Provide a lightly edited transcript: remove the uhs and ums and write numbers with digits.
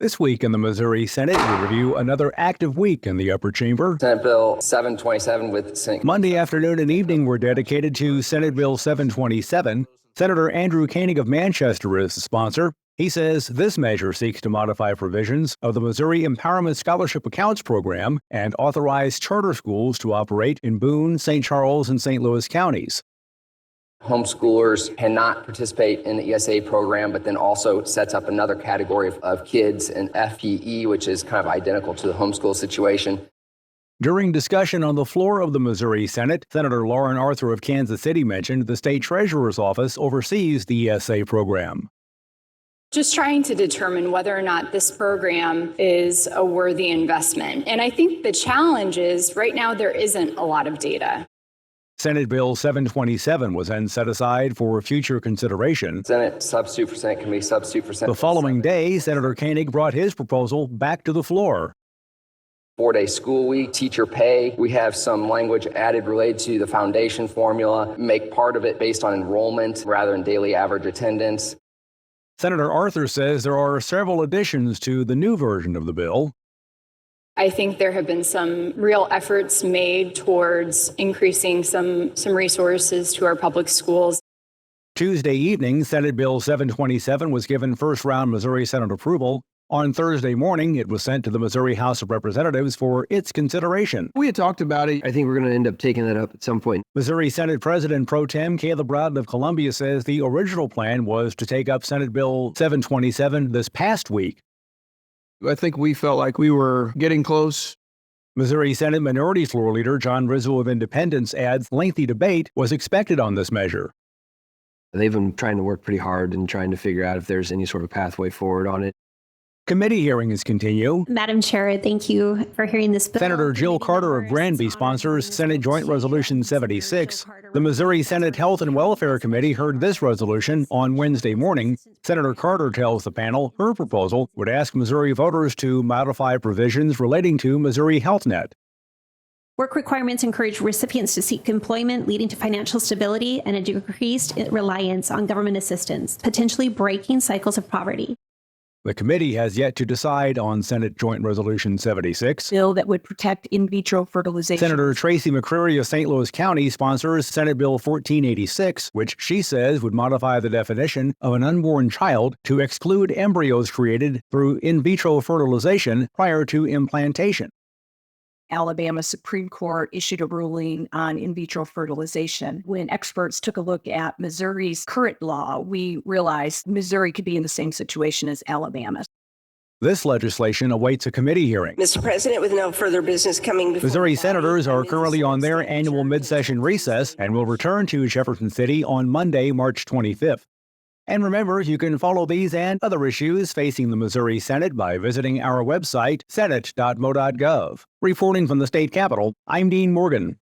This week in the Missouri Senate, we review another active week in the upper chamber. Senate Bill 727 with Senate. Monday afternoon and evening were dedicated to Senate Bill 727. Senator Andrew Koenig of Manchester is the sponsor. He says this measure seeks to modify provisions of the Missouri Empowerment Scholarship Accounts Program and authorize charter schools to operate in Boone, St. Charles, and St. Louis counties. Homeschoolers cannot participate in the ESA program, but then also sets up another category of kids in FPE, which is kind of identical to the homeschool situation. During discussion on the floor of the Missouri Senate, Senator Lauren Arthur of Kansas City mentioned the state treasurer's office oversees the ESA program. Just trying to determine whether or not this program is a worthy investment. And I think the challenge is right now there isn't a lot of data. Senate Bill 727 was then set aside for future consideration. Senate substitute for Senate Committee, substitute for Senate. The following day, Senator Koenig brought his proposal back to the floor. 4-day school week, teacher pay. We have some language added related to the foundation formula, make part of it based on enrollment rather than daily average attendance. Senator Arthur says there are several additions to the new version of the bill. I think there have been some real efforts made towards increasing some resources to our public schools. Tuesday evening, Senate Bill 727 was given first-round Missouri Senate approval. On Thursday morning, it was sent to the Missouri House of Representatives for its consideration. We had talked about it. I think we're going to end up taking that up at some point. Missouri Senate President Pro Tem Caleb Rowden of Columbia says the original plan was to take up Senate Bill 727 this past week. I think we felt like we were getting close. Missouri Senate Minority Floor Leader John Rizzo of Independence adds lengthy debate was expected on this measure. They've been trying to work pretty hard and trying to figure out if there's any sort of pathway forward on it. Committee hearings continue. Madam Chair, thank you for hearing this bill. Senator Jill Carter of Granby sponsors Senate Joint Resolution 76. The Missouri Senate Health and Welfare Committee heard this resolution on Wednesday morning. Senator Carter tells the panel her proposal would ask Missouri voters to modify provisions relating to Missouri HealthNet. Work requirements encourage recipients to seek employment, leading to financial stability and a decreased reliance on government assistance, potentially breaking cycles of poverty. The committee has yet to decide on Senate Joint Resolution 76. Bill that would protect in vitro fertilization. Senator Tracy McCreery of St. Louis County sponsors Senate Bill 1486, which she says would modify the definition of an unborn child to exclude embryos created through in vitro fertilization prior to implantation. Alabama Supreme Court issued a ruling on in vitro fertilization. When experts took a look at Missouri's current law, we realized Missouri could be in the same situation as Alabama. This legislation awaits a committee hearing. Mr. President, with no further business coming before Missouri senators are currently on their annual mid-session recess and will return to Jefferson City on Monday, March 25th. And remember, you can follow these and other issues facing the Missouri Senate by visiting our website, senate.mo.gov. Reporting from the state capitol, I'm Dean Morgan.